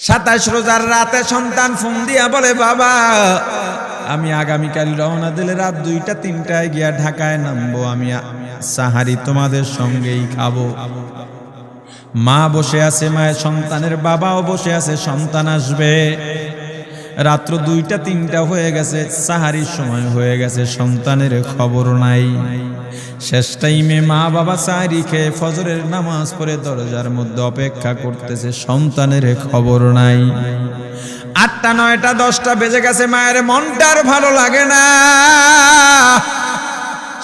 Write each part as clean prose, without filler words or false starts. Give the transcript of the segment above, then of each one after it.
27 রোজার রাতে সন্তান ফোন দিয়া বলে, বাবা আমি আগামীকাল রওনা দিলে রাত 2টা-3টায় গিয়া ঢাকায় নামবো, আমি সাহারি তোমাদের সঙ্গেই খাবো। মা বসে আছে, মায়ের সন্তানের বাবাও বসে আছে, সন্তান আসবে। রাত্র 2টা-3টা হয়ে গেছে, সাহারির সময় হয়ে গেছে, সন্তানের খবর নাই। শেষ টাইমে মা বাবা সাহারি খেয়ে ফজরের নামাজ পড়ে দরজার মধ্যে অপেক্ষা করতেছে, সন্তানের খবর নাই। 8টা, 9টা, 10টা বেজে গেছে, মায়ের মনটার ভালো লাগে না।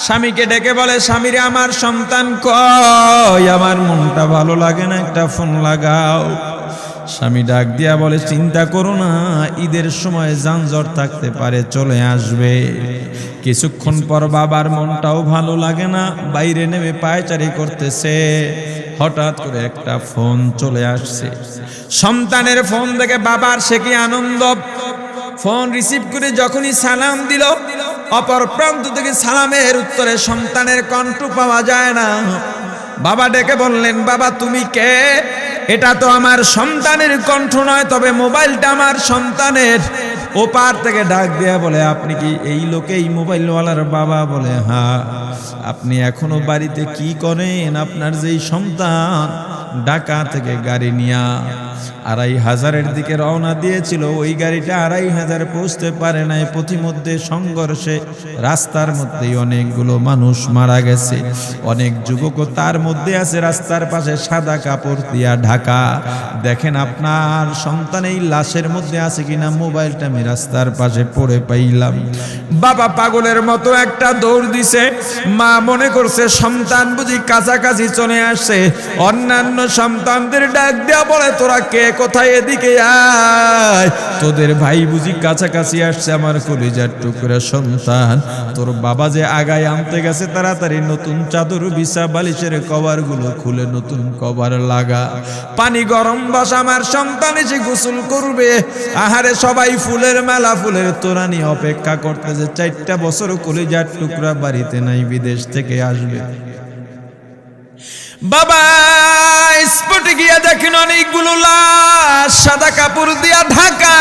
স্বামীকে ডেকে বলে, স্বামীরে আমার সন্তান কই, আমার মনটা ভালো লাগে না, একটা ফোন লাগাও। স্বামী ডাক দিয়া বলে, চিন্তা করো না, ঈদের সময় যানজট থাকতে পারে, চলে আসবে। কিছুক্ষণ পর বাবার মনটাও ভালো লাগে না, বাইরে নেমে পায়চারি করতেছে। হঠাৎ করে একটা ফোন চলে আসছে, সন্তানের ফোন দেখে বাবার সে কি আনন্দ। ফোন রিসিভ করে যখনই সালাম দিল, অপর প্রান্ত থেকে সালামের উত্তরে সন্তানের কণ্ঠ পাওয়া যায় না। বাবা ডেকে বললেন, বাবা তুমি কে? এটা তো আমার সন্তানের কণ্ঠ নয়, তবে মোবাইলটা আমার সন্তানের। ওপার থেকে ডাক দেয়া বলে, আপনি কি এই লোকে, এই মোবাইলওয়ালার বাবা? বলে, হ্যাঁ। আপনি এখনো বাড়িতে কি করেন? আপনার যেই সন্তান ঢাকা থেকে গাড়ি নিয়া 2500-এর দিকে রওনা দিয়েছিল, ওই গাড়িটা 2500 পৌঁছতে পারে নাই। পথিমধ্যে সংঘর্ষে রাস্তার মধ্যেই অনেকগুলো মানুষ মারা গেছে, অনেক যুবকও তার মধ্যে আছে। রাস্তার পাশে সাদা কাপড় দিয়া ঢাকা। দেখেন আপনার সন্তান এই লাশের মধ্যে আছে কিনা। মোবাইলটা আমি রাস্তার পাশে পড়ে পাইলাম। বাবা পাগলের মতো একটা দৌড় দিছে। মা মনে করছে সন্তান বুঝি কাছাকাছি চলে আসছে। অন্যান্য সন্তানদের ডাক দেয়া বলে, তোরা কে, কোথায়, এদিকে আয়, তোদের ভাই বুঝি কাছাকাছি আসছে। আমার কলিজার টুকরা সন্তান, তোর বাবা যে আগায় আনতে গেছে, তাড়াতাড়ি নতুন চাদর বিছা, বালিশের কভার গুলো খুলে নতুন কভার লাগা, পানি গরম বসা, আমার সন্তান এসে গোসল করবে। আহারে সবাই ফুলের মেলা, ফুলের তোড়া নিয়ে অপেক্ষা করতেছে। 4টা বছর কলিজার টুকরা বাড়িতে নাই, বিদেশ থেকে আসবে। বাবা স্পটে গিয়া দেখেন অনেকগুলো লাশ সাদা কাপড় দিয়া ঢাকা।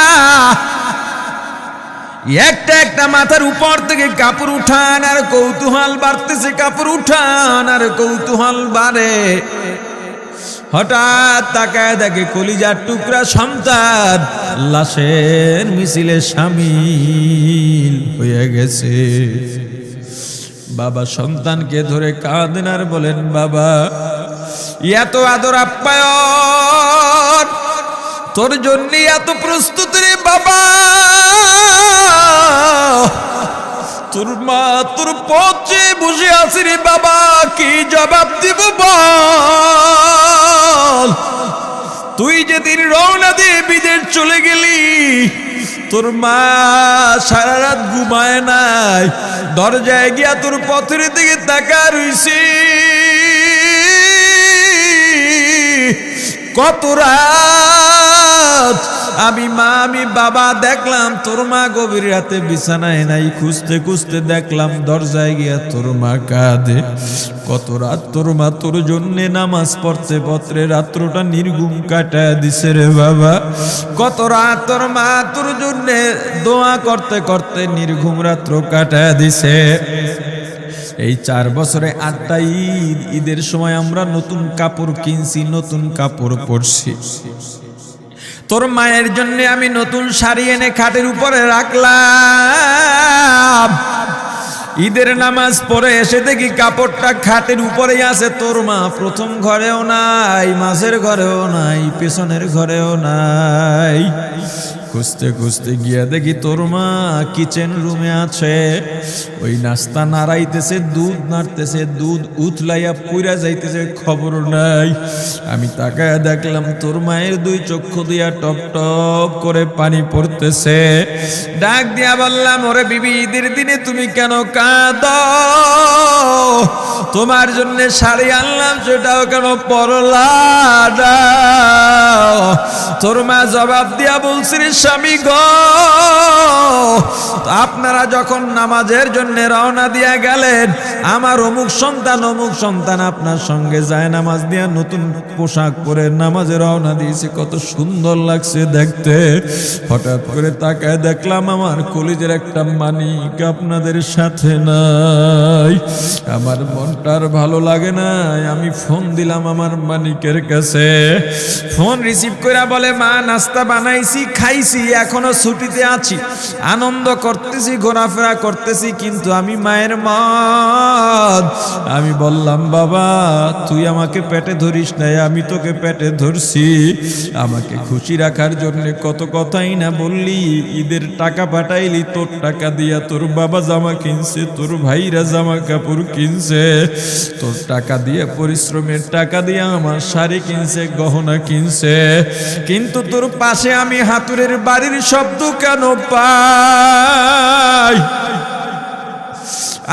একটা একটা মাথার উপর থেকে কাপড় উঠান আর কৌতূহল বাড়তেছে, কাপড় উঠান আর কৌতূহল বাড়ে। হঠাৎ তাকায় দেখে কলিজার টুকরা সন্তান লাশের মিছিলে শামিল হয়ে গেছে। বাবা সন্তানকে ধরে কাঁদেন আর বলেন, বাবা এত আদর আপ্যায়ন, তোর জন্য এত প্রস্তুত রে বাবা। তোর মা তোর পথে বসে আছে রে বাবা, কি জবাব দিব বল? তুই যেদিন রওনা দিয়ে বিদেশ চলে গেলি, তোর মা সারা রাত ঘুমায় নাই, দরজায় গিয়া তোর পথের দিকে তাকা রইছি। কত রাত আমি মা আমি বাবা দেখলাম, তোর মা গভীর রাতে বিছানায় নাই, খুঁজতে খুঁজতে দেখলাম দরজায় গিয়া তোর মা কাঁদে। কত রাত তোর মা তোর জন্যে নামাজ পড়তে পড়তে রাত্রটা নির্ঘুম কাটায় দিছে রে বাবা। কত রাত তোর মা তোর জন্যে দোয়া করতে করতে নির্ঘুম রাত্র কাটায় দিছে। এই 4 বছরে 8টা ঈদ, ঈদের সময় আমরা নতুন কাপড় কিনছি, নতুন কাপড় পরছি। তোর মায়ের জন্য আমি নতুন শাড়ি এনে খাটের উপরে রাখলাম। ঈদের নামাজ পড়ে এসে দেখি কাপড়টা খাটের উপরেই আছে, তোর মা প্রথম ঘরেও নাই, মাঝের ঘরেও নাই, পেছনের ঘরেও নাই। খুঁজতে খুঁজতে গিয়া দেখি তোর মা কিচেন রুমে আছে। ওই নাস্তা নাড়াইতেছে, দুধ নাড়তেছে, দুধ উতলাইয়া পুইরা যাইতেছে, খবর নাই। আমি তাকায় দেখলাম তোর মায়ের 2 চক্ষু দিয়া টপ টপ করে পানি পড়তেছে। ডাক দিয়া বললাম, ওরে বিবি, ঈদের দিনে তুমি কেন কাঁদো? তোমার জন্য শাড়ি আনলাম, সেটাও কেন পরলা? তোর মা জবাব দিয়া বলছে, রে স্বামী গো, আপনারা যখন নামাজের জন্য রওনা দিয়া গেলেন, আমার অমুক সন্তান আপনার সঙ্গে যায় নামাজ দিয়া নতুন পোশাক পরে নামাজে রওনা দিয়েছে, কত সুন্দর লাগছে দেখতে। হঠাৎ করে তাকায় দেখলাম আমার কলিজের একটা মানিক আপনাদের সাথে নাই। আমার মনটার ভালো লাগে না, আমি ফোন দিলাম আমার মানিকের কাছে। ফোন রিসিভ করে বলে, মা নাস্তা বানাইছি, খাইছি, এখনো ছুটিতে আছি, আনন্দ করতেছি, ঘোরাফেরা করতেছি, কিন্তু আমি মায়ের মত। আমি বললাম, বাবা তুই আমাকে পেটে ধরিস নাই, আমি তোকে পেটে ধরছি। আমাকে খুশি রাখার জন্য কত কথাই না বললি, ঈদের টাকা পাঠাইলি, তোর টাকা দিয়া তোর বাবা জামা কিনছে, তোর ভাইরা জামা কাপড় কিনছে, তোর টাকা দিয়ে পরিশ্রমের টাকা দিয়ে আমার শাড়ি কিনছে, গহনা কিনছে, কিন্তু তোর পাশে আমি হাতুড়ের বাড়ির শব্দ কেন পাই?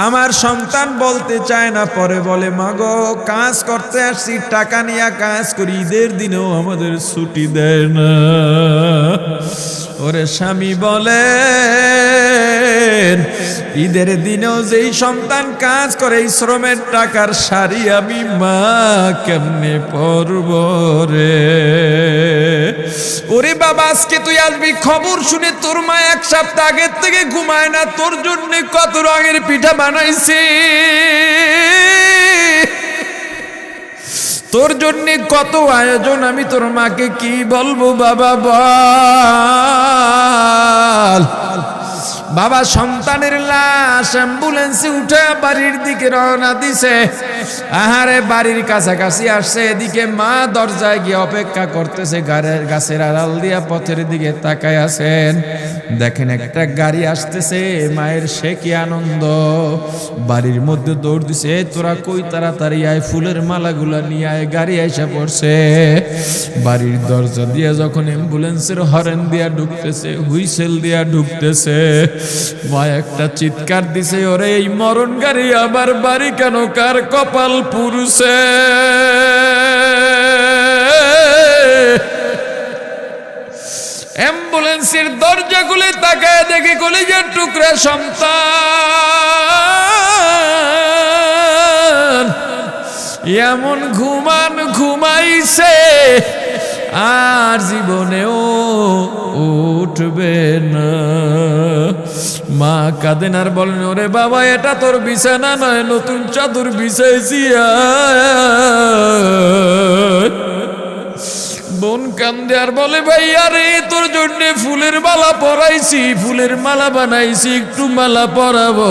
আমার সন্তান বলতে চায় না, পরে বলে, মাগো কাজ করতে আসছি, টাকা নিয়ে কাজ করি, ঈদের দিনেও আমাদের ছুটি দেয় না। ওরে স্বামী বলেন, ঈদের দিনেও যেই সন্তান কাজ করে, এই শ্রমের টাকার শাড়ি আমি মা কেমনে পরব রে? ওরে বাবা, আজকে তুই আসবি, খবর শুনে তোর মা এক সপ্তাহ আগের থেকে ঘুমায় না, তোর জন্য কত রঙের পিঠা বানাইছি, তোর জন্য কত আয়োজন, আমি তোর মাকে কি বলবো বাবা বল। বাবা সন্তানের লাশ অ্যাম্বুলেন্সে উঠে বাড়ির দিকে রওনা দিছে। আহারে বাড়ির কাছাকাছি আসছে, এদিকে মা দরজায় গিয়ে অপেক্ষা করতেছে, গাছের আড়াল দিয়া পথের দিকে তাকায় আছেন। দেখেন একটা গাড়ি আসতেছে, মায়ের সে কি আনন্দ, বাড়ির মধ্যে দৌড় দিছে, তোরা কই তাড়াতাড়ি আয়, ফুলের মালাগুলা নিয়ে আয়, গাড়ি আইসা পড়ছে। বাড়ির দরজা দিয়ে যখন অ্যাম্বুলেন্সের হরেন দিয়া ঢুকতেছে, হুইসেল দিয়া ঢুকতেছে, মা একটা চিৎকার দিছে, ওরে এই মরণ গাড়ি আবার বাড়ি কেন, কার কপাল পুরুষে? অ্যাম্বুলেন্সের দরজা খুলে তাকায় দেখে কলিজার টুকরা সন্তান এমন ঘুমাইছে, আর জীবনেও উঠবে না। মা কাঁদেন আর বলেন, ওরে বাবা এটা তোর বিছানা নয়, নতুন চাদর বিছাইছি। বোন কান্দে আর বলে, ভাই আরে তোর জন্য ফুলের মালা পরাইছি, ফুলের মালা বানাইছি, একটু মালা পরাবো।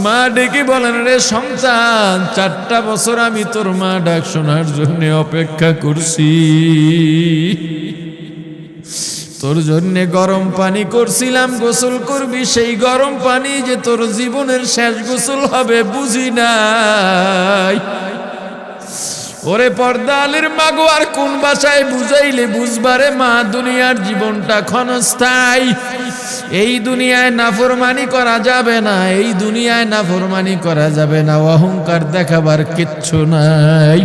মা ডেকে বলেন, রে সন্তান, 4টা বছর আমি তোর মা ডাক শোনার জন্য অপেক্ষা করছি, তোর জন্য গরম পানি করছিলাম, গোসল করবি, সেই গরম পানি যে তোর জীবনের শেষ গোসল হবে বুঝি নাই। ওরে পর্দালের মাগো, আর কোন ভাষায় বুঝাইলে বুঝবারে মা, দুনিয়ার জীবনটা ক্ষণস্থায়ী, এই দুনিয়ায় নাফরমানি করা যাবে না, এই দুনিয়ায় নাফরমানি করা যাবে না, অহংকার দেখাবার কিচ্ছু নাই,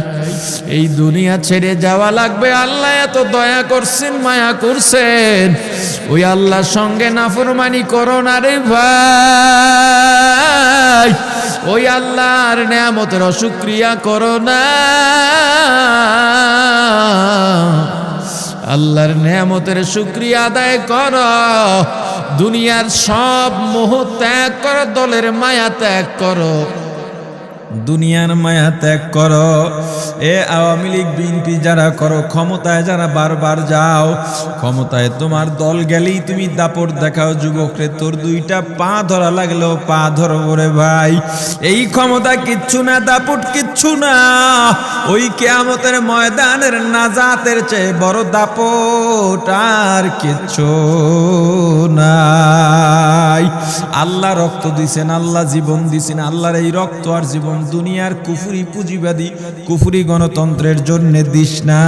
এই দুনিয়া ছেড়ে যাওয়া লাগবে। আল্লাহ এত দয়া করছেন, মায়া করছেন, ওই আল্লাহর সঙ্গে নাফরমানি করো না রে ভাই, ওই আল্লাহর নেয়ামতের অশুকরিয়া করো না, আল্লাহর নেয়ামতের শুকরিয়া আদায় করো, দুনিয়ার সব মোহ ত্যাগ করো, দলের মায়া ত্যাগ করো, দুনিয়ার মায়া ত্যাগ করো। এ আওয়ামী লীগ বিএনপি যারা করো, ক্ষমতায় যারা বারবার যাও, ক্ষমতায় তোমার দল গেলেই তুমি দাপট দেখাও, যুবকরে তোর 2টা পা ধরা লাগলেও পা ধরো রে ভাই, এই ক্ষমতা কিচ্ছু না, দাপট কিচ্ছু না, ওই কিয়ামতের ময়দানের নাজাতের চেয়ে বড় দাপট আর কিচ্ছু নাই। আল্লাহ রক্ত দিছেন, আল্লাহ জীবন দিছেন, আল্লাহর এই রক্ত আর জীবন দুনিয়ার কুফরি পুঁজিবাদী কুফরি গণতন্ত্রের জন্য দিস না,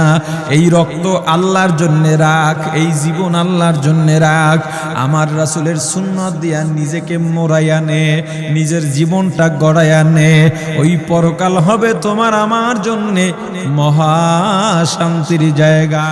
এই রক্ত আল্লাহর জন্য রাখ, এই জীবন আল্লাহর জন্য রাখ। আমার রাসূলের সুন্নাত দিয়া নিজেকে মোড়াইয়া নে, নিজের জীবনটা গড়াইয়া নে, ওই পরকাল হবে তোমার আমার জন্য মহা শান্তির জায়গা।